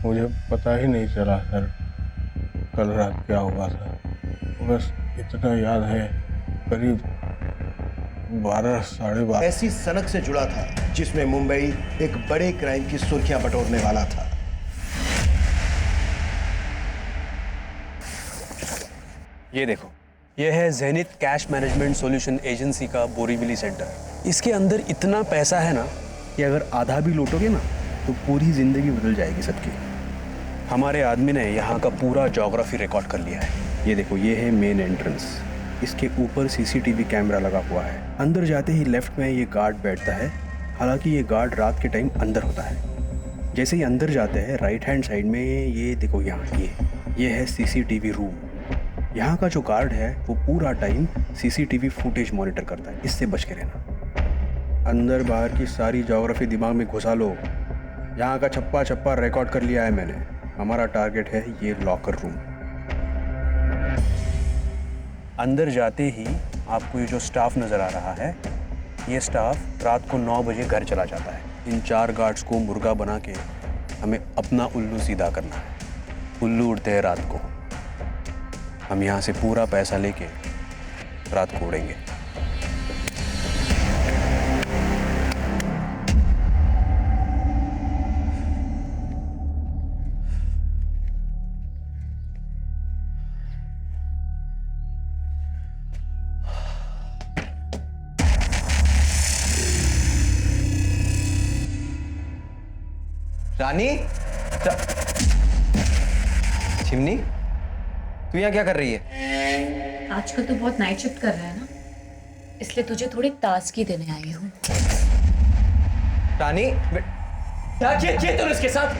मुझे पता ही नहीं चला सर कल रात क्या हुआ था। बस इतना याद है, करीब 12 साढ़े 12। ऐसी सनक से जुड़ा था जिसमें मुंबई एक बड़े क्राइम की सुर्खियां बटोरने वाला था। ये देखो, ये है Zenith cash management solution agency का बोरीवली सेंटर। इसके अंदर इतना पैसा है ना कि अगर आधा भी लूटोगे ना तो पूरी जिंदगी बदल जाएगी सबकी। हमारे आदमी ने यहाँ का पूरा ज्योग्राफी रिकॉर्ड कर लिया है। ये देखो, ये है मेन एंट्रेंस। इसके ऊपर सीसीटीवी कैमरा लगा हुआ है। अंदर जाते ही लेफ्ट में ये गार्ड बैठता है। हालांकि ये गार्ड रात के टाइम अंदर होता है। जैसे ही अंदर जाते हैं राइट हैंड साइड में ये देखो, यहाँ ये है सीसीटीवी रूम। यहाँ का जो गार्ड है वो पूरा टाइम सीसीटीवी फुटेज मॉनिटर करता है। इससे बच के रहना। अंदर बाहर की सारी ज्योग्राफी दिमाग में घुसा लो। यहाँ का छप्पा छप्पा रिकॉर्ड कर लिया है मैंने। हमारा टारगेट है ये लॉकर रूम। अंदर जाते ही आपको ये जो स्टाफ नज़र आ रहा है, ये स्टाफ रात को 9 बजे घर चला जाता है। इन 4 गार्ड्स को मुर्गा बना के हमें अपना उल्लू सीधा करना है। उल्लू उड़ते हैं रात को, हम यहाँ से पूरा पैसा लेके रात को उड़ेंगे। रानी, चिमनी, तू यहाँ क्या कर रही है? आजकल तो बहुत नाइट शिफ्ट कर रहा है ना, इसलिए तुझे थोड़ी ताजगी देने आई हूँ। रानी, क्या किया तूने इसके साथ?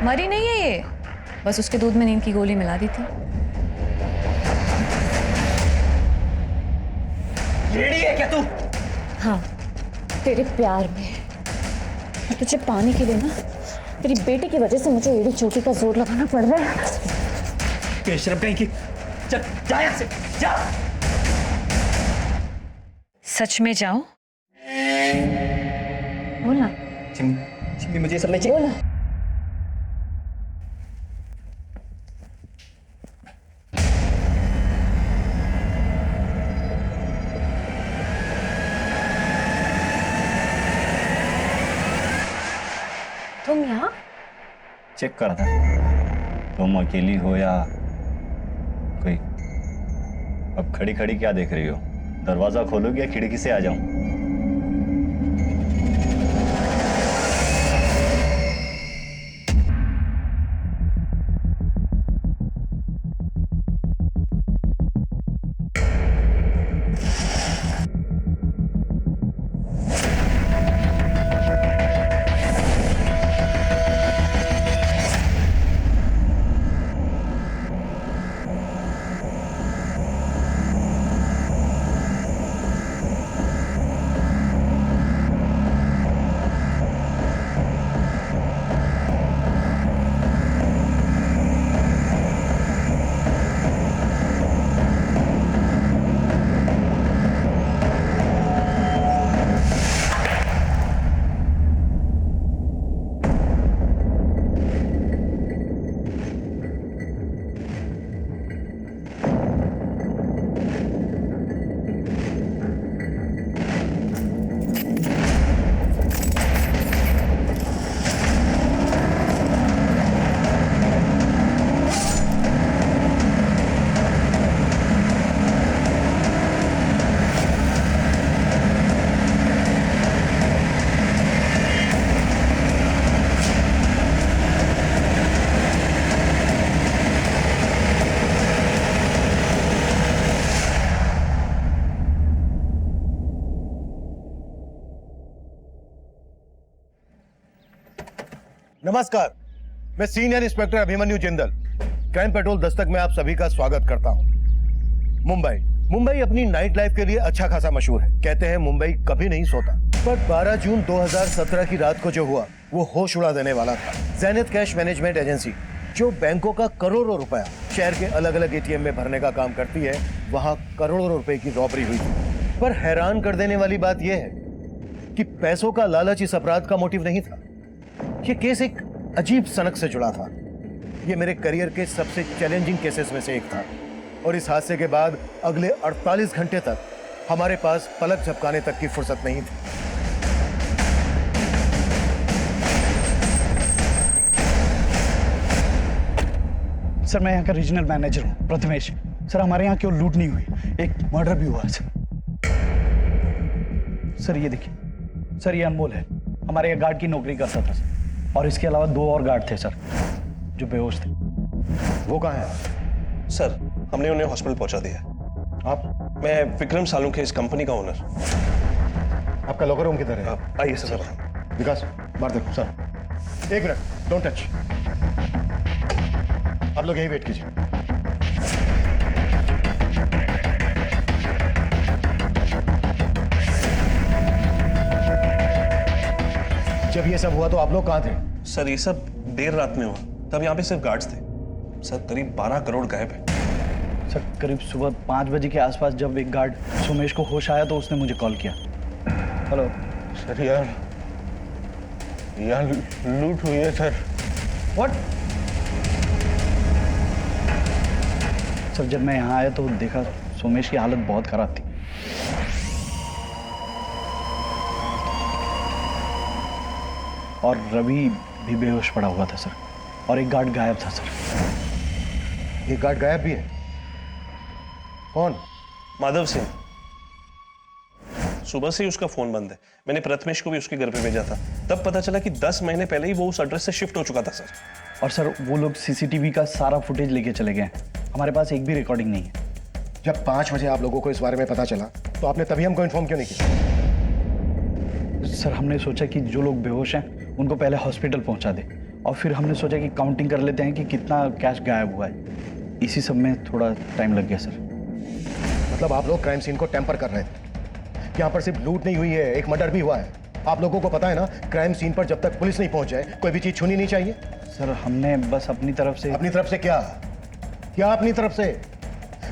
मरी नहीं है ये, बस उसके दूध में नींद की गोली मिला दी थी। रेडी है क्या तू? हाँ, तेरे प्यार में। और तुझे पाने के लिए ना, तेरी बेटी की वजह से मुझे एड़ी चोटी का जोर लगाना पड़ रहा है। बेशरम कहीं की, चल जा यहाँ से, जा। सच में जाऊं? बोला। चिमनी, मुझे सब नहीं चाहिए। बोला। तुम यहाँ? चेक करा था तुम अकेली हो या कोई। अब खड़ी खड़ी क्या देख रही हो? दरवाजा खोलोगे या खिड़की से आ जाऊं? नमस्कार, मैं senior inspector Abhimanyu Jindal, crime petrol Dastak में आप सभी का स्वागत करता हूं। मुंबई अपनी नाइट लाइफ के लिए अच्छा खासा मशहूर है। कहते हैं मुंबई कभी नहीं सोता, पर 12 जून 2017 की रात को जो हुआ वो होश उड़ा देने वाला था। ज़ेनिथ कैश मैनेजमेंट एजेंसी, जो बैंकों का करोड़ों रुपया शहर के अलग अलग एटीएम में भरने का काम करती है, वहां करोड़ों रुपए की रॉबरी हुई थी। पर हैरान कर देने वाली बात यह है कि पैसों का लालच इस अपराध का मोटिव नहीं था। ये केस एक अजीब सनक से जुड़ा था। ये मेरे करियर के सबसे चैलेंजिंग केसेस में से एक था और इस हादसे के बाद अगले 48 घंटे तक हमारे पास पलक झपकाने तक की फुर्सत नहीं थी। सर मैं यहाँ का रीजनल मैनेजर हूँ प्रथमेश। सर हमारे यहाँ क्यों लूट नहीं हुई, एक मर्डर भी हुआ है सर। ये देखिए सर, ये अनमोल है, हमारे यहाँ गार्ड की नौकरी करता था सर। और इसके अलावा 2 और गार्ड थे सर जो बेहोश थे। वो कहाँ है? सर हमने उन्हें हॉस्पिटल पहुंचा दिया है। आप? मैं विक्रम सालुंखे, इस कंपनी का ओनर। आपका लॉकर रूम किधर है? आप आइए सर। विकास बाहर देखो सर। 1 minute, don't touch. आप लोग यही वेट कीजिए। जब ये सब हुआ तो आप लोग कहाँ थे? सर ये सब देर रात में हुआ, तब यहाँ पे सिर्फ गार्ड्स थे। सर करीब 12 करोड़ गायब है। सर करीब सुबह 5 बजे के आसपास जब एक गार्ड सोमेश को होश आया तो उसने मुझे कॉल किया। हेलो सर यार लूट हुई है सर। व्हाट? सर जब मैं यहाँ आया तो देखा सोमेश की हालत बहुत खराब थी। और रवि भी बेहोश पड़ा हुआ था सर, और एक गार्ड गायब था सर। एक गार्ड गायब भी है? कौन? माधव सिंह। सुबह से ही उसका फोन बंद है। मैंने प्रथमेश को भी उसके घर पे भेजा था, तब पता चला कि 10 महीने पहले ही वो उस एड्रेस से शिफ्ट हो चुका था सर। और सर वो लोग सीसीटीवी का सारा फुटेज लेके चले गए हैं, हमारे पास एक भी रिकॉर्डिंग नहीं है। जब 5 बजे आप लोगों को इस बारे में पता चला तो आपने तभी हमको इन्फॉर्म क्यों नहीं किया? सर हमने सोचा कि जो लोग बेहोश हैं उनको पहले हॉस्पिटल पहुंचा दे, और फिर हमने सोचा कि काउंटिंग कर लेते हैं कि कितना कैश गायब हुआ है। इसी सब में थोड़ा टाइम लग गया सर। मतलब आप लोग क्राइम सीन को टेम्पर कर रहे थे? यहाँ पर सिर्फ लूट नहीं हुई है, एक मर्डर भी हुआ है। आप लोगों को पता है ना, क्राइम सीन पर जब तक पुलिस नहीं पहुंच जाए कोई भी चीज छूनी नहीं चाहिए। सर हमने बस अपनी तरफ से। अपनी तरफ से क्या? क्या अपनी तरफ से?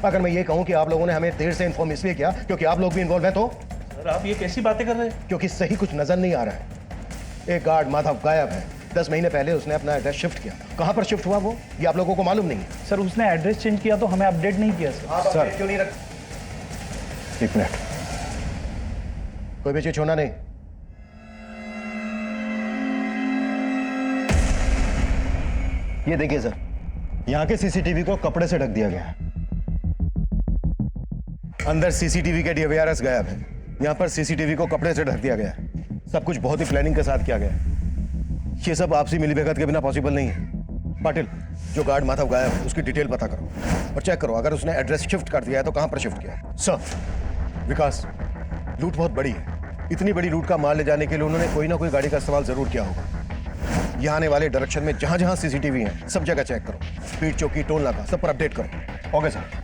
अगर मैं ये कहूं कि आप लोगों ने हमें देर से इन्फॉर्म इसलिए किया क्योंकि आप लोग भी इन्वॉल्व हैं तो? सर आप ये कैसी बातें कर रहे हैं? क्योंकि सही कुछ नजर नहीं आ रहा है। एक गार्ड माधव गायब है, 10 महीने पहले उसने अपना एड्रेस शिफ्ट किया। कहां पर शिफ्ट हुआ वो, ये आप लोगों को मालूम नहीं है? सर उसने एड्रेस चेंज किया तो हमें अपडेट नहीं किया सर। सर क्यों नहीं रख? 1 मिनट, कोई भी चीज छोड़ना नहीं। ये देखिए सर, यहां के सीसीटीवी को कपड़े से ढक दिया गया है। अंदर सीसीटीवी के डीवीआरएस गायब है, यहां पर सीसीटीवी को कपड़े से ढक दिया गया है। सब कुछ बहुत ही प्लानिंग के साथ किया गया है। ये सब आपसी मिलीभगत के बिना पॉसिबल नहीं है। पाटिल, जो गार्ड माधव गायब है उसकी डिटेल पता करो और चेक करो, अगर उसने एड्रेस शिफ्ट कर दिया है तो कहां पर शिफ्ट किया है। सर विकास, लूट बहुत बड़ी है। इतनी बड़ी लूट का माल ले जाने के लिए उन्होंने कोई ना कोई गाड़ी का इस्तेमाल जरूर किया होगा। यहाँ आने वाले डायरेक्शन में जहां जहां सीसीटीवी है सब जगह चेक करो। स्पीड चौकी, टोल नाका, सब पर अपडेट करो। Okay sir.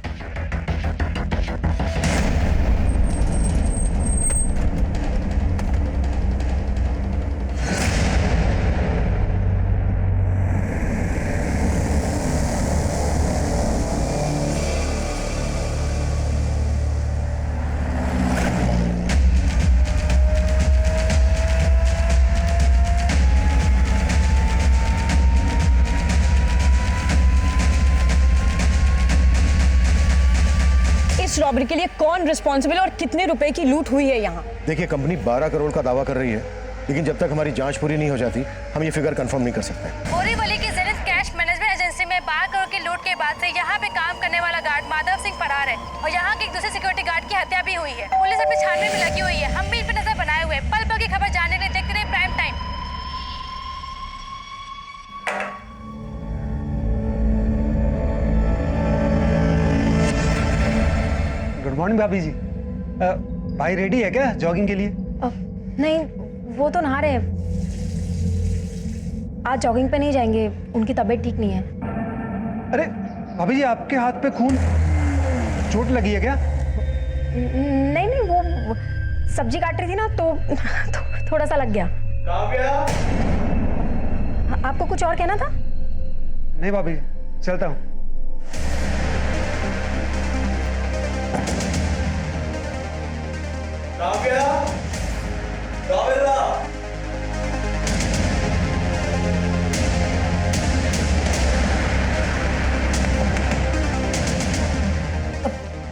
रॉबरी के लिए कौन रिस्पॉन्सिबल है और कितने रुपए की लूट हुई है यहाँ? देखिए, कंपनी 12 करोड़ का दावा कर रही है, लेकिन जब तक हमारी जांच पूरी नहीं हो जाती हम ये फिगर कंफर्म नहीं कर सकते। बोरीवली की ज़ेनिथ कैश मैनेजमेंट एजेंसी में 12 करोड़ की लूट के बाद से यहाँ पे काम करने वाला गार्ड माधव सिंह फरार है और यहाँ के एक दूसरे सिक्योरिटी गार्ड की हत्या भी हुई है। पुलिस अपनी छानबीन में लगी हुई है, हम भी इन पर नजर बनाए हुए हैं। पल पल की खबर जानने के लिए देखते रहिए प्राइम टाइम। गुड मॉर्निंग भाभी जी। भाई रेडी है क्या जॉगिंग के लिए? नहीं, वो तो नहा रहे हैं। आज जॉगिंग पे नहीं जाएंगे, उनकी तबीयत ठीक नहीं है। अरे भाभी जी, आपके हाथ पे खून, चोट लगी है क्या? नहीं नहीं, वो सब्जी काट रही थी ना तो थोड़ा सा लग गया। आपको कुछ और कहना था? नहीं भाभी, चलता हूँ।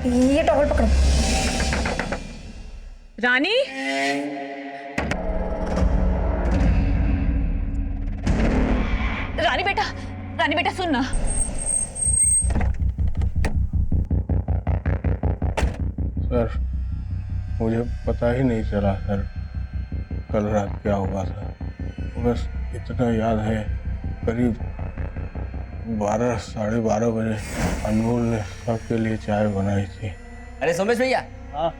ये टॉवल पकड़ो। रानी, रानी बेटा सुन ना। सर मुझे पता ही नहीं चला सर कल रात क्या हुआ था। बस इतना याद है करीब 12 साढ़े 12 बजे अनमोल ने सबके लिए चाय बनाई थी। अरे सोमेश भैया,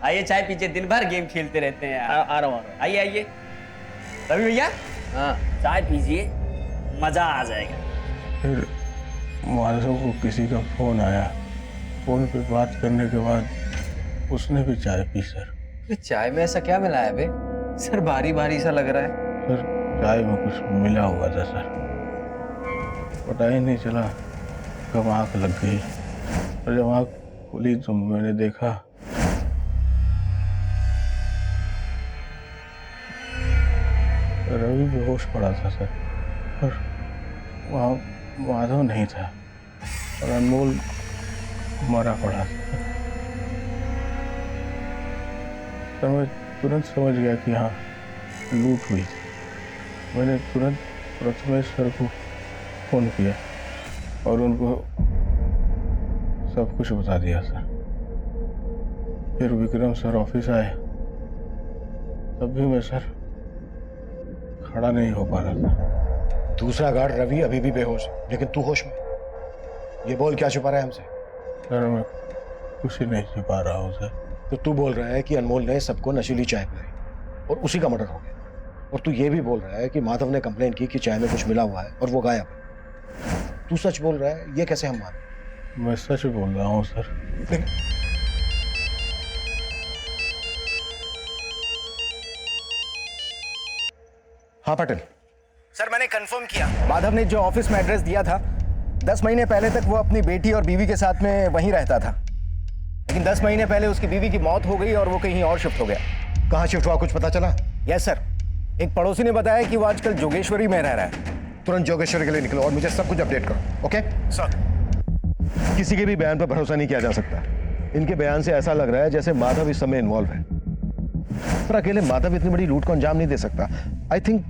आइए चाय पीजिए, दिन भर गेम खेलते रहते हैं। आ रहा हूँ। आइए आइए। रवि भैया, हाँ चाय पीजिए, मजा आ जाएगा। फिर माधव को किसी का फोन आया। फोन पे बात करने के बाद उसने भी चाय पी सर। चाय में ऐसा क्या मिला है बे? सर भारी भारी सा लग रहा है। सर चाय में कुछ मिला हुआ था सर, पता ही नहीं चला कब आँख लग गई। और जब आँख खुली तो मैंने देखा रवि बेहोश पड़ा था सर, और वहाँ माधव नहीं था और अनमोल मरा पड़ा था। तो मैं तुरंत समझ गया कि हाँ लूट हुई थी। मैंने तुरंत प्रथमेश सर को फ़ोन किया और उनको सब कुछ बता दिया सर। फिर विक्रम सर ऑफिस आए, तब भी मैं सर खड़ा नहीं हो पा रहा था। दूसरा गार्ड रवि अभी भी बेहोश है, लेकिन तू होश में। ये बोल क्या छुपा रहा है हमसे? सर मैं कुछ ही नहीं छुपा रहा हूँ सर। तो तू बोल रहा है कि अनमोल ने सबको नशीली चाय पिलाई और उसी का मर्डर हो गया, और तू ये भी बोल रहा है कि माधव ने कंप्लेंट की कि चाय में कुछ मिला हुआ है और वो गायब है। तू सच बोल रहा है, ये कैसे हम माने? मैं सच बोल रहा हूँ सर। हाँ पटेल सर, मैंने कंफर्म किया, माधव ने जो ऑफिस में एड्रेस दिया था 10 महीने पहले तक वो अपनी बेटी और बीवी के साथ में वहीं रहता था, लेकिन 10 महीने पहले उसकी बीवी की मौत हो गई और वो कहीं और शिफ्ट हो गया। कहाँ शिफ्ट हुआ, कुछ पता चला? यस सर, एक पड़ोसी ने बताया कि वो आजकल जोगेश्वरी में रह रहा है। तुरंत जोगेश्वरी के लिए निकलो और मुझे सब कुछ अपडेट करो। Okay sir. किसी के भी बयान पर भरोसा नहीं किया जा सकता। इनके बयान से ऐसा लग रहा है जैसे माधव इस समय इन्वॉल्व है, पर अकेले माधव इतनी बड़ी लूट को अंजाम नहीं दे सकता। आई थिंक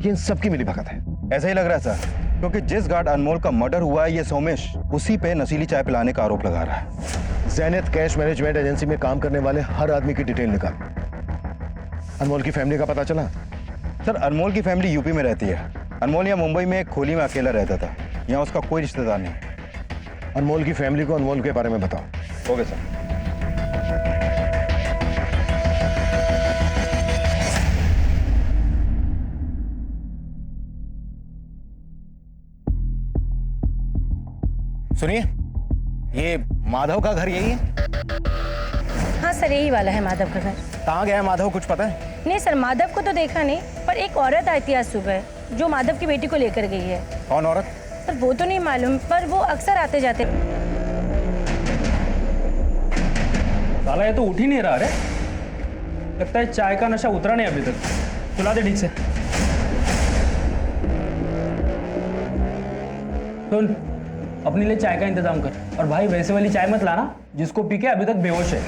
ये इन सबकी मिली भगत है। ऐसा ही लग रहा है सर, क्योंकि जिस गार्ड अनमोल का मर्डर हुआ है ये सोमेश उसी पे नशीली चाय पिलाने का आरोप लगा रहा है। ज़ैनित कैश मैनेजमेंट एजेंसी में काम करने वाले हर आदमी की डिटेल निकाल। अनमोल की फैमिली का पता चला? सर अनमोल की फैमिली यूपी में रहती है। अनमोल यहाँ मुंबई में एक खोली में अकेला रहता था, यहाँ उसका कोई रिश्तेदार नहीं है। अनमोल की फैमिली को अनमोल के बारे में बताओ। Okay sir. सुनिए, ये माधव का घर यही है? हाँ सर, यही वाला है माधव का घर। कहाँ गया माधव, कुछ पता है? नहीं सर, माधव को तो देखा नहीं, पर एक औरत आई थी आज सुबह जो माधव की बेटी को लेकर गई है। कौन औरत? सर वो तो नहीं मालूम, पर वो अक्सर आते जाते। साला ये तो उठ ही नहीं रहा रे, लगता है चाय का नशा उतरा नहीं अभी तक। चला दे ठीक से। सुन, अपने लिए चाय का इंतजाम कर, और भाई वैसे वाली चाय मत लाना जिसको पी के अभी तक बेहोश है।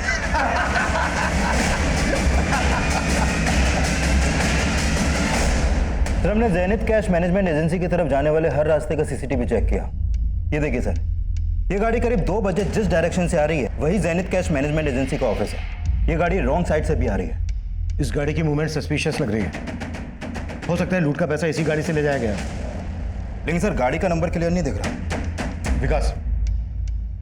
सर हमने ज़ैनित कैश मैनेजमेंट एजेंसी की तरफ जाने वाले हर रास्ते का सीसीटीवी चेक किया। ये देखिए सर, ये गाड़ी करीब 2 बजे जिस डायरेक्शन से आ रही है वही ज़ैनित कैश मैनेजमेंट एजेंसी का ऑफिस है। ये गाड़ी रॉन्ग साइड से भी आ रही है। इस गाड़ी की मूवमेंट सस्पिशियस लग रही है। हो सकता है लूट का पैसा इसी गाड़ी से ले जाया गया। लेकिन सर गाड़ी का नंबर क्लियर नहीं दिख रहा। विकास,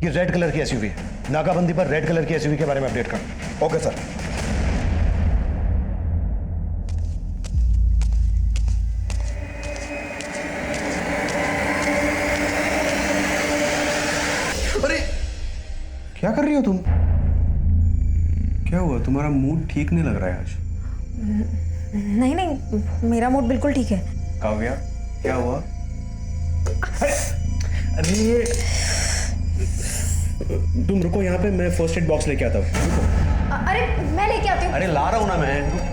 ये रेड कलर की एसयूवी है। नाकाबंदी पर रेड कलर की एसयूवी के बारे में अपडेट कर। Okay sir. अरे क्या कर रही हो तुम? क्या हुआ, तुम्हारा मूड ठीक नहीं लग रहा है आज? नहीं नहीं, मेरा मूड बिल्कुल ठीक है। काव्या क्या हुआ? अरे तुम रुको यहाँ पे, मैं फर्स्ट एड बॉक्स लेके आता हूँ। अरे मैं लेके आती हूँ। अरे ला रहा हूँ ना मैं।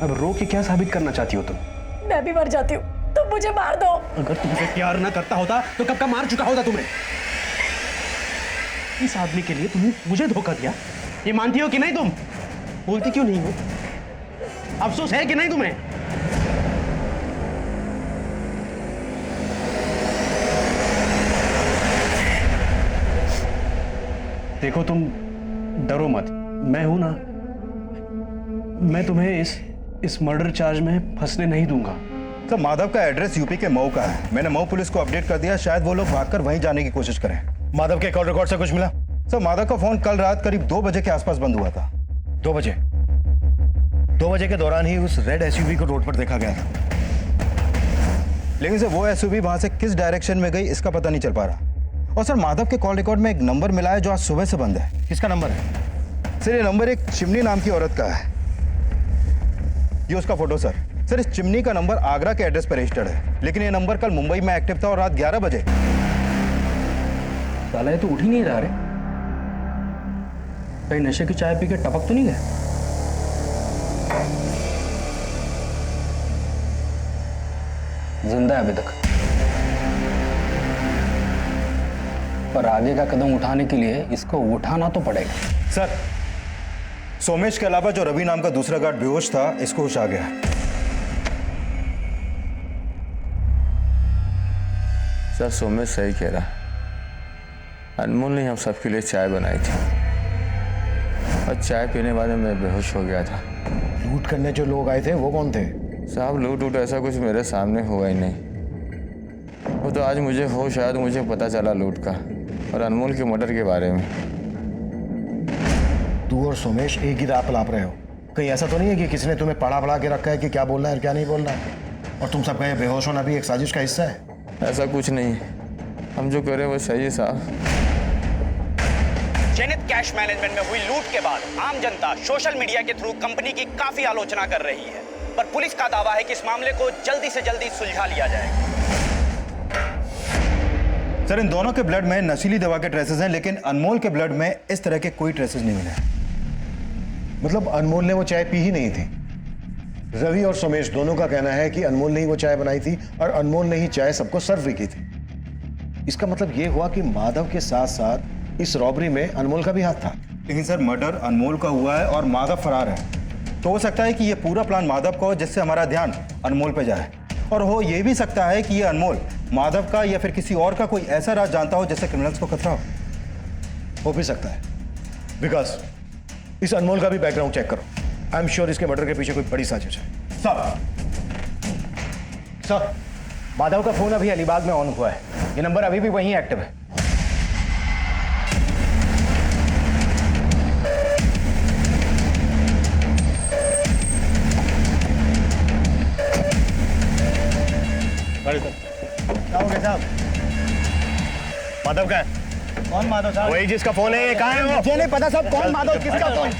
अब रो के क्या साबित करना चाहती हो तुम? मैं भी मर जाती हूँ, तुम मुझे मार दो। अगर तुमसे प्यार ना करता होता तो कब का मार चुका होता तुम्हें। इस आदमी के लिए तुमने मुझे धोखा दिया, ये मानती हो कि नहीं? तुम बोलती क्यों नहीं हो? अफसोस है कि नहीं तुम्हें? देखो तुम डरो मत, मैं हूं ना। मैं तुम्हें इस मर्डर चार्ज में फंसने नहीं दूंगा। सर माधव का एड्रेस यूपी के मऊ का है। मैंने मऊ पुलिस को अपडेट कर दिया, शायद वो लोग भागकर वहीं जाने की कोशिश करें। माधव के कॉल रिकॉर्ड से कुछ मिला? सर माधव का फोन कल रात करीब 2 बजे के आसपास बंद हुआ था। 2 बजे? 2 बजे के दौरान ही उस रेड एसयूवी को रोड पर देखा गया था। लेकिन सर वो एसयूवी वहां से किस डायरेक्शन में गई इसका पता नहीं चल पा रहा। और सर माधव के कॉल रिकॉर्ड में एक नंबर मिला है जो आज सुबह से बंद है। किसका नंबर है? सर ये नंबर एक चिमनी नाम की औरत का है। ये उसका फोटो सर। सर इस चिमनी का नंबर आगरा के एड्रेस पर रजिस्टर्ड है, लेकिन ये नंबर कल मुंबई में एक्टिव था और रात 11 बजे। साला ये तो उठ ही नहीं रहा रे। कहीं नशे की चाय पी के टपक तो नहीं गया? जिंदा है अभी तक, पर आगे का कदम उठाने के लिए इसको उठाना तो पड़ेगा। सर सोमेश के अलावा जो रवि नाम का दूसरा गार्ड बेहोश था, इसको होश आ गया। सर सोमेश सही कह रहा, अनमोल ने हम सबके लिए चाय बनाई थी और चाय पीने वाले मैं बेहोश हो गया था। लूट करने जो लोग आए थे वो कौन थे? साहब लूट ऐसा कुछ मेरे सामने हुआ ही नहीं। वो तो आज मुझे हो, शायद मुझे पता चला लूट का और अनमोल के मर्डर के बारे में। तू और सोमेश एक ही रात लाप रहे हो, कहीं ऐसा तो नहीं है कि किसी ने तुम्हें पढ़ा के रखा है कि क्या बोलना है और क्या नहीं बोलना है, और तुम सबका ये बेहोश होना भी एक साजिश का हिस्सा है? ऐसा कुछ नहीं, हम जो करें वो सही है साहब। जेनिथ कैश मैनेजमेंट में हुई लूट के बाद आम जनता सोशल मीडिया के थ्रू कंपनी की काफी आलोचना कर रही है, पर पुलिस का दावा है कि इस मामले को जल्दी से जल्दी सुलझा लिया जाएगा। सर इन दोनों के ब्लड में नशीली दवा के ट्रेसेस हैं, लेकिन अनमोल के ब्लड में इस तरह के कोई ट्रेसेस नहीं मिले। मतलब अनमोल ने वो चाय पी ही नहीं थी? रवि और सोमेश दोनों का कहना है कि अनमोल ने ही वो चाय बनाई थी और अनमोल ने ही चाय सबको सर्व भी की थी। इसका मतलब ये हुआ कि माधव के साथ साथ इस रॉबरी में अनमोल का भी हाथ था। लेकिन सर मर्डर अनमोल का हुआ है और माधव फरार है, तो हो सकता है कि ये पूरा प्लान माधव का हो जिससे हमारा ध्यान अनमोल पे जाए, और हो ये भी सकता है कि ये अनमोल माधव का या फिर किसी और का कोई ऐसा राज जानता हो जिससे क्रिमिनल्स को खतरा हो भी सकता है। विकास इस अनमोल का भी बैकग्राउंड चेक करो। आई एम श्योर इसके मर्डर के पीछे कोई बड़ी साजिश है। सर माधव का फोन अभी अलीबाग में ऑन हुआ है, ये नंबर अभी भी वहीं एक्टिव है। क्या हो गया साहब? माधव का है? कौन माधव साहब? वही जिसका फोन है, ये कहाँ है वो? मुझे नहीं पता साहब कौन माधव, किसका फोन?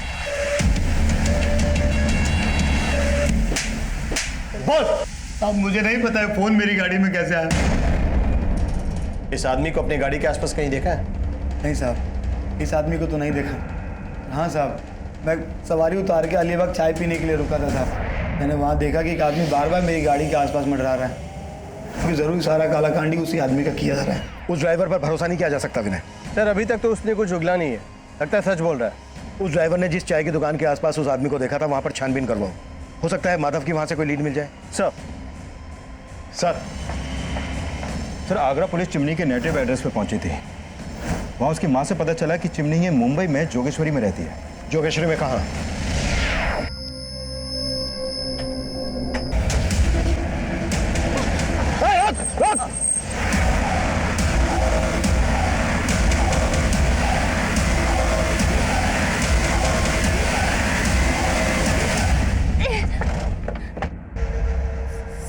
बोल। अब मुझे नहीं पता है फोन मेरी गाड़ी में कैसे आया। इस आदमी को अपनी गाड़ी के आसपास कहीं देखा है? नहीं साहब, इस आदमी को तो नहीं देखा। हाँ साहब, मैं सवारी उतार के अलीबाग चाय पीने के लिए रुका था साहब। मैंने वहाँ देखा कि एक आदमी बार बार मेरी गाड़ी के आसपास मंडरा रहा है, क्योंकि जरूर सारा कालाकांडी उसी आदमी का किया जा रहा है। उस ड्राइवर पर भरोसा नहीं किया जा सकता विनय। सर अभी तक तो उसने कुछ उगला नहीं है, लगता है सच बोल रहा है। उस ड्राइवर ने जिस चाय की दुकान के आसपास उस आदमी को देखा था, वहाँ पर छानबीन करवाओ। हो सकता है माधव की वहाँ से कोई लीड मिल जाए। सर आगरा पुलिस चिमनी के नेटिव एड्रेस पे पहुंची थी। वहाँ उसकी माँ से पता चला कि चिमनी ये मुंबई में जोगेश्वरी में रहती है। जोगेश्वरी में कहाँ?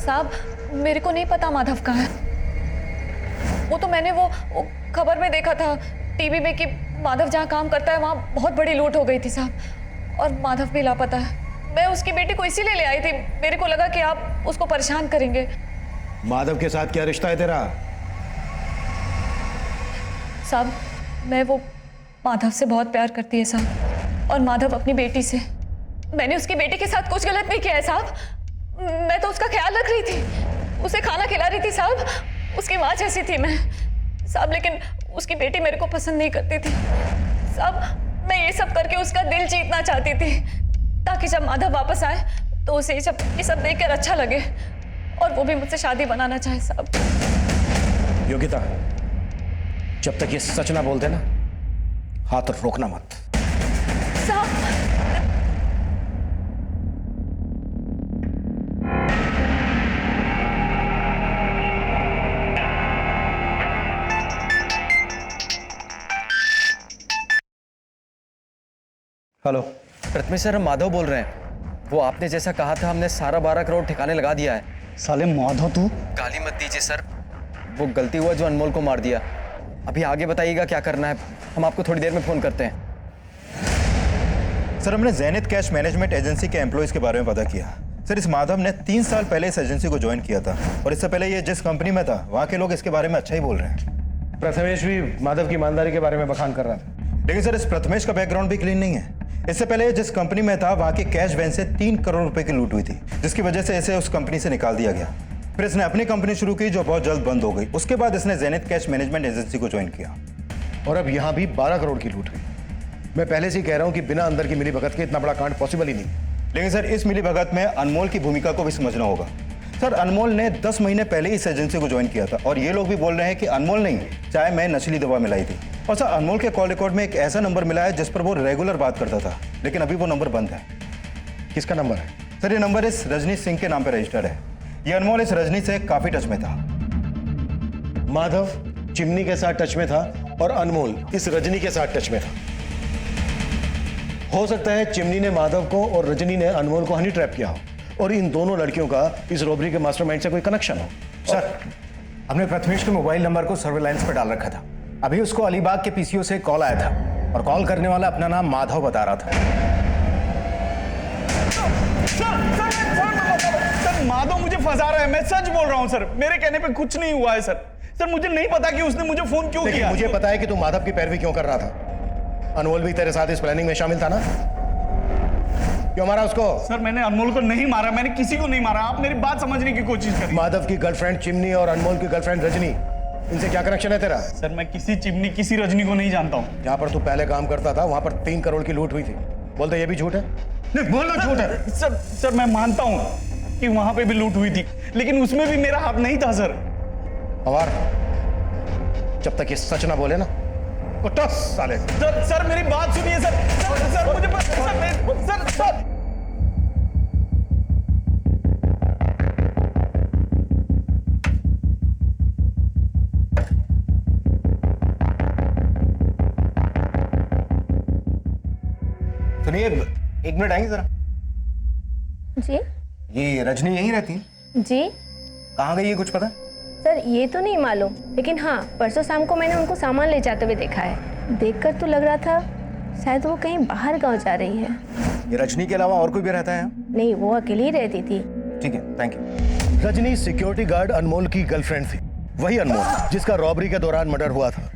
साहब मेरे को नहीं पता माधव कहाँ है। वो तो मैंने वो खबर में देखा था टीवी में कि माधव जहाँ काम करता है वहाँ बहुत बड़ी लूट हो गई थी साहब, और माधव भी लापता है। मैं उसकी बेटी को इसीलिए ले आई थी, मेरे को लगा कि आप उसको परेशान करेंगे। माधव के साथ क्या रिश्ता है तेरा? साहब मैं वो माधव से बहुत प्यार करती है साहब, और माधव अपनी बेटी से। मैंने उसकी बेटी के साथ कुछ गलत नहीं किया है साहब। मैं तो उसका ख्याल रख रही थी, उसे खाना खिला रही थी साहब। उसकी माँ जैसी थी मैं साहब, लेकिन उसकी बेटी मेरे को पसंद नहीं करती थी साहब। मैं ये सब करके उसका दिल जीतना चाहती थी ताकि जब माधव वापस आए तो उसे ये सब देखकर अच्छा लगे और वो भी मुझसे शादी बनाना चाहे साहब। योगिता, जब तक ये सच ना बोलते ना, हाथ रोकना मत। साहब हेलो प्रथमेश सर, हम माधव बोल रहे हैं। वो आपने जैसा कहा था हमने सारा 12 करोड़ ठिकाने लगा दिया है। साले माधव तू गाली मत दीजिए सर, वो गलती हुआ जो अनमोल को मार दिया। अभी आगे बताइएगा क्या करना है, हम आपको थोड़ी देर में फोन करते हैं। सर हमने ज़ेनिथ कैश मैनेजमेंट एजेंसी के एम्प्लॉयज़ के बारे में पता किया। सर इस माधव ने 3 साल पहले इस एजेंसी को ज्वाइन किया था और इससे पहले ये जिस कंपनी में था वहाँ के लोग इसके बारे में अच्छा ही बोल रहे हैं। प्रथमेश भी माधव की ईमानदारी के बारे में बखान कर रहा था। लेकिन सर इस प्रथमेश का बैकग्राउंड भी क्लीन नहीं है। इससे पहले जिस कंपनी में था वहाँ के कैश वैन से 3 करोड़ रुपए की लूट हुई थी, जिसकी वजह से इसे उस कंपनी से निकाल दिया गया। फिर इसने अपनी कंपनी शुरू की जो बहुत जल्द बंद हो गई। उसके बाद इसने ज़ेनिथ कैश मैनेजमेंट एजेंसी को ज्वाइन किया और अब यहाँ भी 12 करोड़ की लूट हुई। मैं पहले से ही कह रहा हूँ कि बिना अंदर की मिलीभगत के इतना बड़ा कांड पॉसिबल ही नहीं। लेकिन सर इस मिलीभगत में अनमोल की भूमिका को भी समझना होगा। सर अनमोल ने 10 महीने पहले इस एजेंसी को ज्वाइन किया था और ये लोग भी बोल रहे हैं कि अनमोल नहीं, चाहे मैं नशीली दवा मिलाई थी। और सर अनमोल के कॉल रिकॉर्ड में एक ऐसा नंबर मिला है जिस पर वो रेगुलर बात करता था, लेकिन अभी वो नंबर बंद है। किसका नंबर है? सर ये नंबर इस रजनी सिंह के नाम पर रजिस्टर्ड है। ये अनमोल इस रजनी से काफी टच में था। माधव चिमनी के साथ टच में था और अनमोल इस रजनी के साथ टच में था। हो सकता है चिमनी ने माधव को और रजनी ने अनमोल को हनी ट्रैप किया हो और इन दोनों लड़कियों का इस रॉबरी के मास्टरमाइंड से कोई कनेक्शन हो। सर हमने प्रथमेश के मोबाइल नंबर को सर्विलांस पर डाल रखा था। अभी उसको अलीबाग के पीसीओ से कॉल आया था और कॉल करने वाला अपना नाम माधव बता रहा था। सर माधव मुझे फंसा रहा है, मैं सच बोल रहा हूँ सर, मेरे कहने पे कुछ नहीं हुआ है सर। सर मुझे नहीं पता कि उसने मुझे फोन क्यों किया। मुझे पता है कि तू माधव की पैरवी क्यों कर रहा था। अनमोल भी तेरे साथ इस प्लानिंग में शामिल था ना? क्यों मारा उसको? सर मैंने अनमोल को नहीं मारा, मैंने किसी को नहीं मारा। आप मेरी बात समझने की कोशिश करिए। माधव की गर्लफ्रेंड चिमनी और अनमोल की गर्लफ्रेंड रजनी, इनसे क्या कनेक्शन है तेरा? सर मैं किसी चिमनी किसी रजनी को नहीं जानता हूँ। जहाँ पर तू पहले काम करता था वहां पर 3 करोड़ की लूट हुई थी। बोलते ये भी झूठ है? नहीं बोलो झूठ है। सर मैं मानता हूँ कि वहां पे भी लूट हुई थी, लेकिन उसमें भी मेरा हाथ नहीं था सर। पवार, जब तक ये सच ना बोले ना तो साले। सर मेरी बात सुनिए सर। सर मुझे सर सुनिए, 1 मिनट आएंगे जरा। जी ये रजनी यहीं रहती है? जी। कहाँ गई है कुछ पता? सर ये तो नहीं मालूम, लेकिन हाँ परसों शाम को मैंने उनको सामान ले जाते हुए देखा है। देखकर तो लग रहा था शायद वो कहीं बाहर गांव जा रही है। ये रजनी के अलावा और कोई भी रहता है? नहीं, वो अकेली ही रहती थी। ठीक है, thank you. Rajni security guard Anmol की गर्लफ्रेंड थी, वही अनमोल जिसका रॉबरी के दौरान मर्डर हुआ था।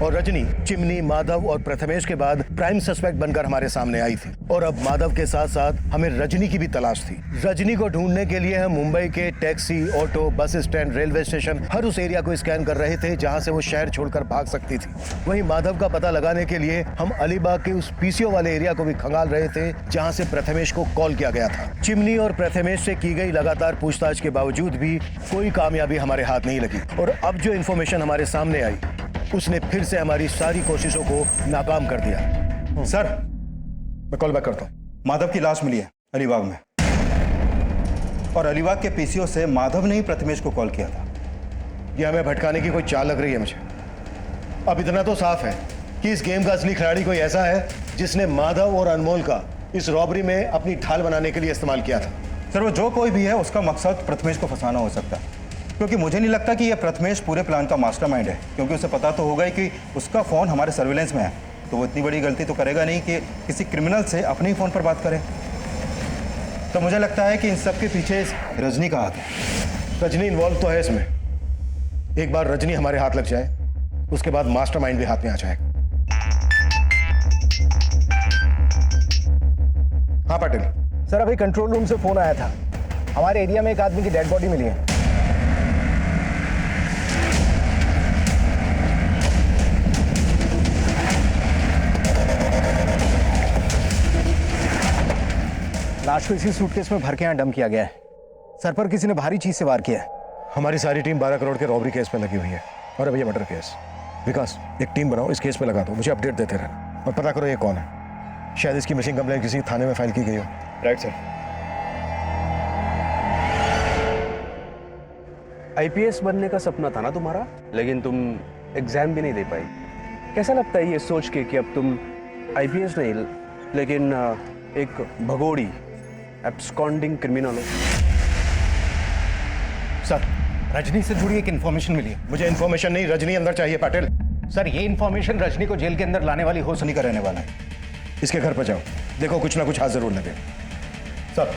और रजनी चिमनी, माधव और प्रथमेश के बाद प्राइम सस्पेक्ट बनकर हमारे सामने आई थी। और अब माधव के साथ साथ हमें रजनी की भी तलाश थी। रजनी को ढूंढने के लिए हम मुंबई के taxi, auto, bus stand, railway station, हर उस एरिया को स्कैन कर रहे थे जहां से वो शहर छोड़कर भाग सकती थी। वहीं माधव का पता लगाने के लिए हम अलीबाग के उस पीसीओ वाले एरिया को भी खंगाल रहे थे जहां से प्रथमेश को कॉल किया गया था। चिमनी और प्रथमेश से की गई लगातार पूछताछ के बावजूद भी कोई कामयाबी हमारे हाथ नहीं लगी। और अब जो इन्फॉर्मेशन हमारे सामने आई उसने फिर से हमारी सारी कोशिशों को नाकाम कर दिया। सर मैं कॉल बैक करता हूँ। माधव की लाश मिली है अलीबाग में और अलीबाग के पीसीओ से माधव ने ही प्रथमेश को कॉल किया था। ये हमें भटकाने की कोई चाल लग रही है मुझे। अब इतना तो साफ है कि इस गेम का असली खिलाड़ी कोई ऐसा है जिसने माधव और अनमोल का इस रॉबरी में अपनी ढाल बनाने के लिए इस्तेमाल किया था। सर वो जो कोई भी है उसका मकसद प्रथमेश को फंसाना हो सकता है, क्योंकि मुझे नहीं लगता कि यह प्रथमेश पूरे प्लान का मास्टरमाइंड है, क्योंकि उसे पता तो होगा ही कि उसका फ़ोन हमारे सर्विलेंस में है, तो वो इतनी बड़ी गलती तो करेगा नहीं कि किसी क्रिमिनल से अपने ही फ़ोन पर बात करे। तो मुझे लगता है कि इन सब के पीछे रजनी का हाथ है। रजनी इन्वॉल्व तो है इसमें। एक बार रजनी हमारे हाथ लग जाए उसके बाद मास्टरमाइंड भी हाथ में आ जाएगा। हाँ पाटिल, सर अभी कंट्रोल रूम से फोन आया था, हमारे एरिया में एक आदमी की डेड बॉडी मिली है। लाश को इसी सूटकेस में भर के यहाँ डंप किया गया है। सर पर किसी ने भारी चीज से वार किया है। हमारी सारी टीम 12 करोड़ के रॉबरी केस पे लगी हुई है और अब ये मर्डर केस। विकास, एक टीम बनाओ, इस केस पे लगा दो, मुझे अपडेट देते रहना और पता करो ये कौन है। शायद इसकी मिसिंग कंप्लेंट किसी थाने में फाइल की गई हो। Right sir. आईपीएस बनने का सपना था ना तुम्हारा, लेकिन तुम एग्जाम भी नहीं दे पाई। कैसा लगता है ये सोच के कि अब तुम आईपीएस नहीं लेकिन एक भगोड़ी एब्सकॉन्डिंग क्रिमिनल हो? सर रजनी से जुड़ी एक इन्फॉर्मेशन मिली है। मुझे इन्फॉर्मेशन नहीं, रजनी अंदर चाहिए पाटिल। सर ये इन्फॉर्मेशन रजनी को जेल के अंदर लाने वाली हो सनी का रहने वाला है। इसके घर पर जाओ, देखो कुछ ना कुछ हाथ जरूर लगे। सर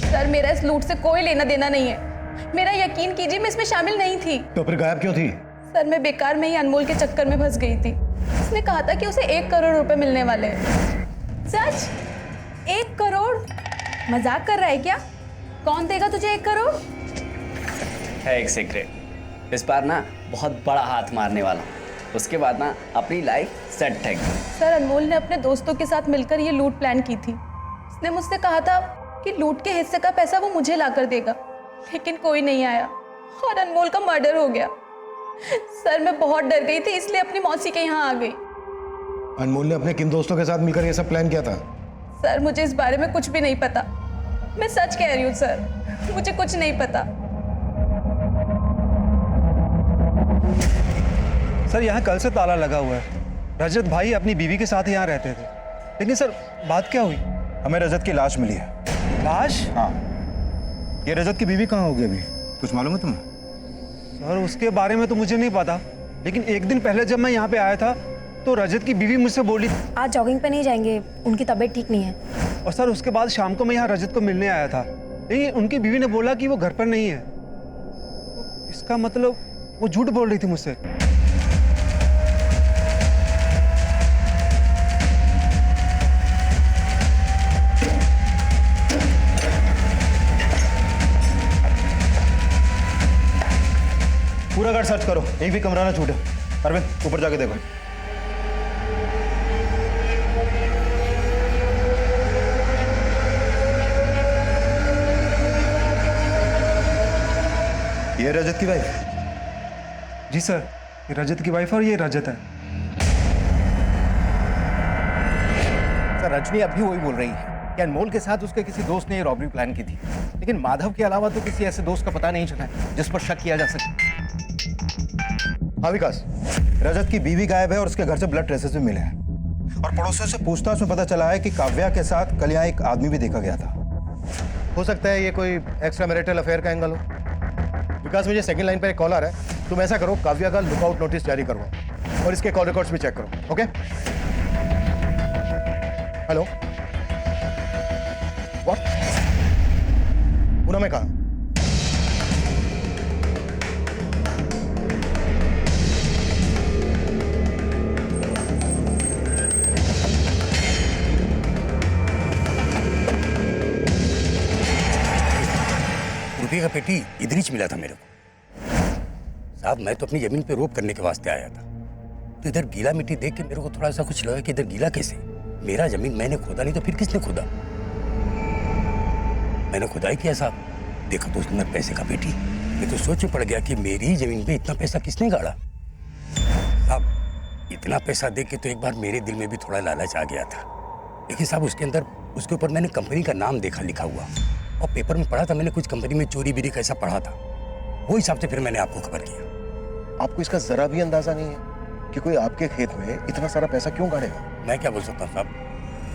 सर मेरा इस लूट से कोई लेना देना नहीं है। मेरा यकीन कीजिए मैं इसमें शामिल नहीं थी। तो फिर गायब क्यों थी? सर मैं बेकार में ही अनमोल के चक्कर में फंस गई थी। उसने कहा था कि उसे 1 करोड़ रुपए मिलने वाले हैं। सच? 1 करोड़? मजाक कर रहा है क्या? कौन देगा तुझे 1 करोड़? है एक सीक्रेट, इस बार ना बहुत बड़ा हाथ मारने वाला, उसके बाद ना अपनी लाइफ सेट है। सर अनमोल ने अपने दोस्तों के साथ मिलकर ये लूट प्लान की थी। उसने मुझसे कहा था कि लूट के हिस्से का पैसा वो मुझे लाकर देगा, लेकिन कोई नहीं आया और अनमोल का मर्डर हो गया। सर मैं बहुत डर गई थी, इसलिए अपनी मौसी के यहाँ आ गई। अनमोल ने अपने किन दोस्तों के साथ मिलकर ये सब प्लान किया था? सर मुझे इस बारे में कुछ भी नहीं पता। मैं सच कह रही हूँ सर, मुझे कुछ नहीं पता। सर यहाँ कल से ताला लगा हुआ है। रजत भाई अपनी बीवी के साथ यहाँ रहते थे, लेकिन सर बात क्या हुई? हमें रजत की लाश मिली है। लाश? हाँ। ये रजत की बीवी कहाँ होगी अभी, कुछ मालूम है तुम्हें? सर उसके बारे में तो मुझे नहीं पता, लेकिन एक दिन पहले जब मैं यहाँ पे आया था तो रजत की बीवी मुझसे बोली आज जॉगिंग पे नहीं जाएंगे, उनकी तबीयत ठीक नहीं है। और सर उसके बाद शाम को मैं यहाँ रजत को मिलने आया था, लेकिन उनकी बीवी ने बोला कि वो घर पर नहीं है। इसका मतलब वो झूठ बोल रही थी मुझसे। पूरा घर सर्च करो, एक भी कमरा ना छूटे। अरविंद ऊपर जाके देखो। ये रजत की वाइफ? जी सर, ये रजत की वाइफ और ये रजत है। सर रजनी अब भी वही बोल रही है कि अनमोल के साथ उसके किसी दोस्त ने ये रॉबरी प्लान की थी, लेकिन माधव के अलावा तो किसी ऐसे दोस्त का पता नहीं चला है जिस पर शक किया जा सके। हाँ विकास, रजत की बीवी गायब है और उसके घर से ब्लड ट्रेसेस भी मिले हैं और पड़ोसियों से पूछताछ में पता चला है कि काव्या के साथ कल यहाँ एक आदमी भी देखा गया था। हो सकता है ये कोई एक्स्ट्रा मैरिटल अफेयर का एंगल हो। विकास मुझे सेकंड लाइन पर एक कॉल आ रहा है, तुम ऐसा करो काव्या का लुकआउट नोटिस जारी करवाओ और इसके कॉल रिकॉर्ड्स भी चेक करो। ओके? Hello, what? पूनम में कहा? रुपये का पेटी इधर ही मिला था मेरे को। साहब मैं तो अपनी जमीन पे रोप करने के वास्ते आया था, तो इधर गीला मिट्टी देख के मेरे को थोड़ा सा कुछ लगा कि इधर गीला कैसे? मेरा जमीन मैंने खोदा नहीं तो फिर किसने खोदा? मैंने खुदाई किया साहब, देखा तो उसके अंदर पैसे का पेटी। मैं तो सोच में पड़ गया कि मेरी जमीन पे इतना पैसा किसने गाड़ा। साहब इतना पैसा देख के तो एक बार मेरे दिल में भी थोड़ा लालच आ गया था, लेकिन साहब उसके अंदर उसके ऊपर मैंने कंपनी का नाम देखा लिखा हुआ और पेपर में पढ़ा था, मैंने कुछ कंपनी में चोरी बिरी कैसा पढ़ा था, वो हिसाब से फिर मैंने आपको खबर किया। आपको इसका जरा भी अंदाजा नहीं है कि कोई आपके खेत में इतना सारा पैसा क्यों गाड़ेगा? मैं क्या बोल सकता हूँ साहब,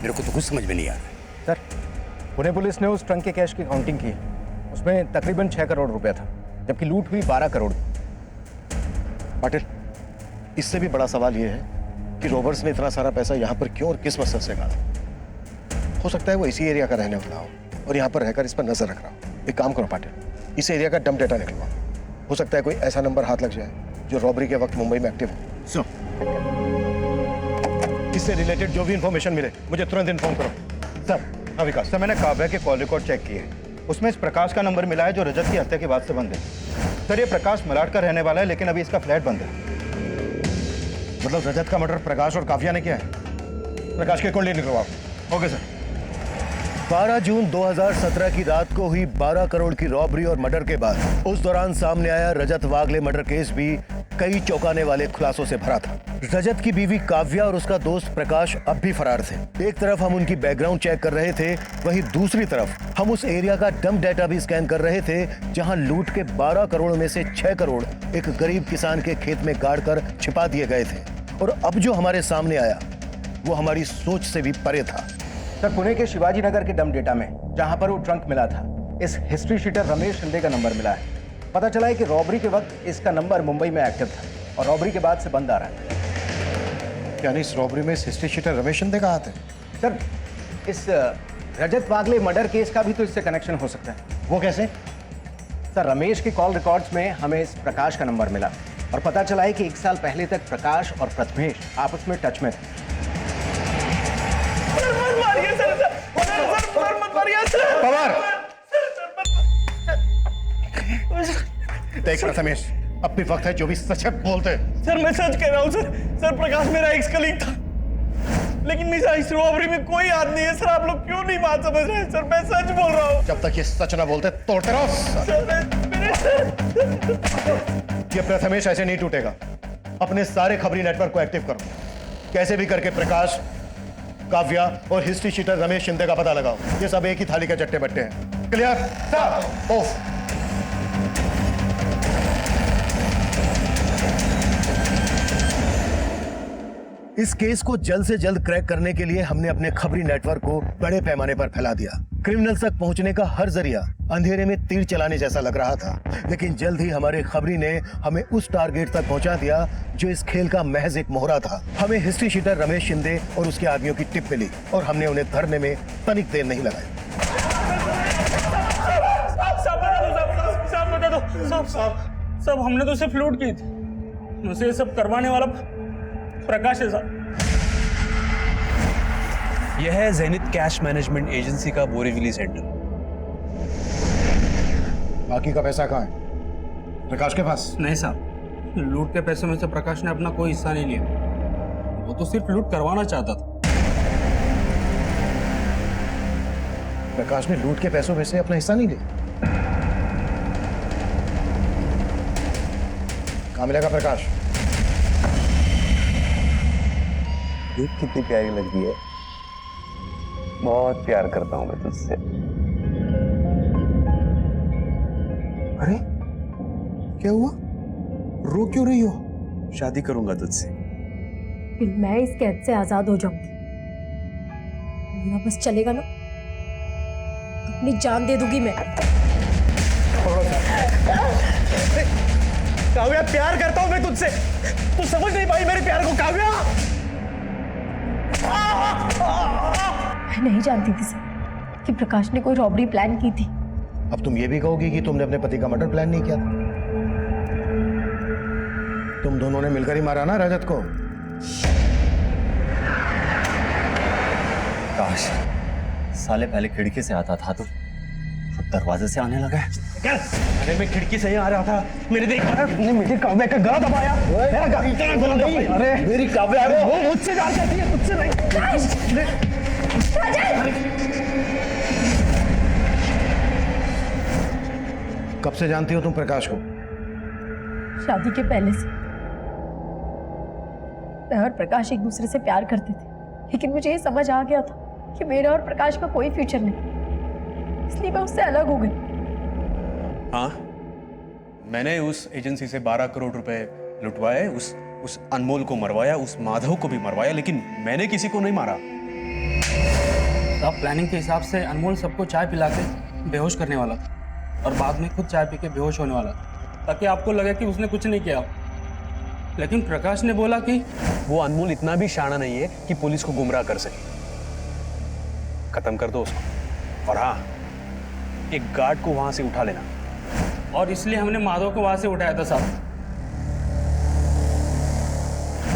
मेरे को तो कुछ समझ में नहीं आ रहा है। सर पुणे पुलिस ने उस ट्रंक के कैश की काउंटिंग की, उसमें तकरीबन 6 करोड़ रुपया था, जबकि लूट हुई 12 करोड़। पाटिल, इससे भी बड़ा सवाल यह है कि रॉबर्स ने इतना सारा पैसा यहाँ पर क्यों और किस मकसद से गाड़ा? हो सकता है वो इसी एरिया का रहने वाला हो और यहाँ पर रहकर इस पर नजर रख रहा हो। एक काम करो पाटिल, इस एरिया का डंप डेटा निकलवाओ। हो सकता है कोई ऐसा नंबर हाथ लग जाए जो रॉबरी के वक्त मुंबई में एक्टिव हो। इससे रिलेटेड जो भी इंफॉर्मेशन मिले मुझे तुरंत इन्फॉर्म करो। सर, हाँ विकास सर, मैंने काव्या के कॉल रिकॉर्ड चेक किए, उसमें इस प्रकाश का नंबर मिला है जो रजत की हत्या के बाद से बंद है। सर, ये प्रकाश मलाड का रहने वाला है, लेकिन अभी इसका फ्लैट बंद है। मतलब रजत का मर्डर प्रकाश और काव्या ने किया है? प्रकाश के कुंडली निकलवाओ। Okay sir. 12 जून 2017 की रात को हुई 12 करोड़ की रॉबरी और मर्डर के बाद उस दौरान सामने आया रजत वागले मर्डर केस भी कई चौंकाने वाले खुलासों से भरा था। रजत की बीवी काव्या और उसका दोस्त प्रकाश अब भी फरार थे। एक तरफ हम उनकी बैकग्राउंड चेक कर रहे थे, वहीं दूसरी तरफ हम उस एरिया का डंप डेटा भी स्कैन कर रहे थे जहां लूट के 12 करोड़ में से 6 करोड़ एक गरीब किसान के खेत में गाड़ कर छिपा दिए गए थे। और अब जो हमारे सामने आया वो हमारी सोच से भी परे था। सर, पुणे के शिवाजी नगर के डंप डेटा में जहां पर वो ट्रंक मिला था, इस हिस्ट्री शीटर रमेश शिंदे का नंबर मिला है। पता चला है कि रॉबरी के वक्त इसका नंबर मुंबई में एक्टिव था और रॉबरी के बाद से बंद आ रहा है। यानी इस रॉबरी में इस हिस्ट्री शीटर रमेश शिंदे का हाथ है? सर, इस रजत वागले मर्डर केस का भी तो इससे कनेक्शन हो सकता है। वो कैसे? सर, रमेश के कॉल रिकॉर्ड्स में हमें इस प्रकाश का नंबर मिला और पता चला है कि 1 साल पहले तक प्रकाश और प्रथमेश आपस में टच में थे। देख प्रथमेश, अब भी वक्त है जो भी सच है बोलते। सर मैं सच कह रहा हूँ सर। सर प्रकाश मेरा एक्स कलीग था, लेकिन मेरा इस रॉबरी में कोई हाथ नहीं है। सर आप लोग क्यों नहीं बात समझ रहे हैं? सर मैं सच बोल रहा हूँ। जब तक ये सच ना बोलते तोड़ते रहो। ये प्रथमेश ऐसे नहीं टूटेगा। अपने सारे खबरी नेटवर्क को एक्टिव करो। कैसे भी करके प्रकाश, काव्या और हिस्ट्री शीटर रमेश शिंदे का पता लगाओ। ये सब एक ही थाली के चट्टे बट्टे हैं। क्लियर? ऑफ। इस केस को जल्द से जल्द क्रैक करने के लिए हमने अपने खबरी नेटवर्क को बड़े पैमाने पर फैला दिया। क्रिमिनल्स तक पहुंचने का हर जरिया अंधेरे में तीर चलाने जैसा लग रहा था, लेकिन जल्द ही हमारे खबरी ने हमें उस टारगेट तक पहुंचा दिया जो इस खेल का महज एक मोहरा था। हमें हिस्ट्री शीटर रमेश शिंदे और उसके आदमियों की टिप मिली और हमने उन्हें धरने में तनिक देर नहीं लगाई। सब हमने तो सिर्फ लूट की थी, मुझे ये सब करवाने वाला प्रकाश है साहब। यह है ज़ेनिथ कैश मैनेजमेंट एजेंसी का बोरीवली सेंटर। बाकी का पैसा कहाँ है? प्रकाश के पास? नहीं साहब, लूट के पैसों में से प्रकाश ने अपना कोई हिस्सा नहीं लिया। वो तो सिर्फ लूट करवाना चाहता था। प्रकाश ने लूट के पैसों में से अपना हिस्सा नहीं लिया? कहाँ मिलेगा प्रकाश? देख कितनी प्यारी लग रही है। बहुत प्यार करता हूं मैं तुझसे। अरे क्या हुआ? रो क्यों रही हो? शादी करूंगा तुझसे। फिर मैं इस कैद से आजाद हो जाऊंगी। मेरा बस चलेगा ना, अपनी जान दे दूंगी मैं। काव्या, प्यार करता हूं मैं तुझसे। तू समझ नहीं पाई मेरे प्यार को काव्या। मैं नहीं जानती थी सर कि प्रकाश ने कोई रॉबरी प्लान की थी। अब तुम ये भी कहोगी कि तुमने अपने पति का मर्डर प्लान नहीं किया था? तुम दोनों ने मिलकर ही मारा ना रजत को? काश साले पहले खिड़की से आता था तो अब दरवाजे से आने लगा है। अरे मैं खिड़की से ही आ रहा था, मैंने देखा तुमने मुझे काव्या का गला दबाया। अरे मेरी काव्या, वो मुझसे प्यार करती है, मुझसे नहीं। कब से जानती हो तुम प्रकाश को? शादी के पहले से मैं और प्रकाश एक दूसरे से प्यार करते थे, लेकिन मुझे ये समझ आ गया था कि मेरा और प्रकाश का कोई फ्यूचर नहीं, इसलिए मैं उससे अलग हो गई। हाँ, मैंने उस एजेंसी से 12 करोड़ रुपए लुटवाए, उस अनमोल को मरवाया, उस माधव को भी मरवाया, लेकिन मैंने किसी को नहीं मारा। अब प्लानिंग के हिसाब से अनमोल सबको चाय पिला के बेहोश करने वाला था और बाद में खुद चाय पी के बेहोश होने वाला था, ताकि आपको लगे कि उसने कुछ नहीं किया। लेकिन प्रकाश ने बोला कि वो अनमोल इतना भी शाना नहीं है कि पुलिस को गुमराह कर सके। खत्म कर दो उसको। और हाँ, एक गार्ड को वहां से उठा लेना। और इसलिए हमने माधव को वहां से उठाया था साहब।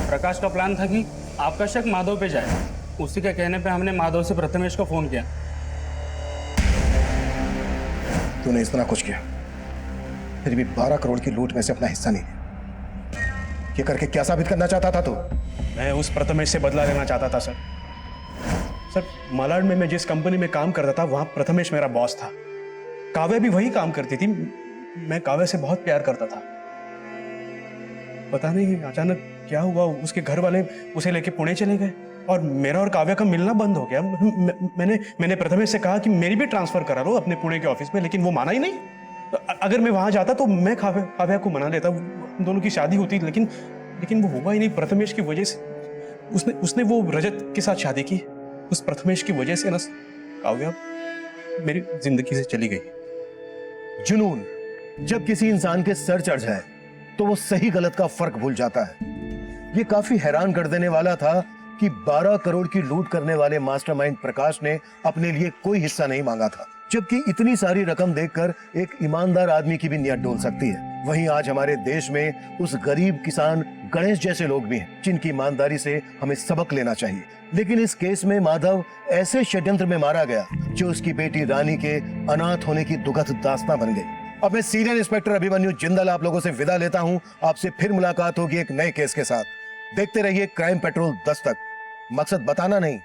प्रकाश का प्लान था कि आपका शक माधव पे जाए। उसी के कहने पे हमने माधव से प्रथमेश को फोन किया। तूने इतना कुछ किया, फिर भी 12 करोड़ की लूट में से अपना हिस्सा नहीं लिया। ये करके क्या साबित करना चाहता था तू? मैं उस प्रथमेश से बदला लेना चाहता था सर। सर, मालाड में मैं जिस कंपनी में काम करता था वहां प्रथमेश मेरा बॉस था। काव्या भी वही काम करती थी। मैं काव्या से बहुत प्यार करता था। पता नहीं अचानक क्या हुआ, उसके घर वाले उसे लेके पुणे चले गए और मेरा और काव्या का मिलना बंद हो गया। मैंने प्रथमेश से कहा कि मेरी भी ट्रांसफर करा लो अपने पुणे के ऑफिस में, लेकिन वो माना ही नहीं। अगर मैं वहां जाता तो मैं काव्या को मना लेता, हम दोनों की शादी होती, लेकिन वो हुआ ही नहीं। प्रथमेश की वजह से उसने वो रजत के साथ शादी की। उस प्रथमेश की वजह से ना काव्या मेरी जिंदगी से चली गई। जुनून जब किसी इंसान के सर चढ़ जाए तो वो सही गलत का फर्क भूल जाता है। ये काफी हैरान कर देने वाला था कि 12 करोड़ की लूट करने वाले मास्टरमाइंड प्रकाश ने अपने लिए कोई हिस्सा नहीं मांगा था, जबकि इतनी सारी रकम देखकर एक ईमानदार आदमी की भी नीयत डोल सकती है। वहीं आज हमारे देश में उस गरीब किसान गणेश जैसे लोग भी हैं जिनकी ईमानदारी से हमें सबक लेना चाहिए। लेकिन इस केस में माधव ऐसे षड्यंत्र में मारा गया जो उसकी बेटी रानी के अनाथ होने की दुखद दास्तां बन गई। अब मैं सीनियर इंस्पेक्टर अभिमन्यु जिंदल आप लोगों से विदा लेता हूं। आपसे फिर मुलाकात होगी एक नए केस के साथ। देखते रहिए क्राइम पेट्रोल दस्तक। मकसद बताना नहीं,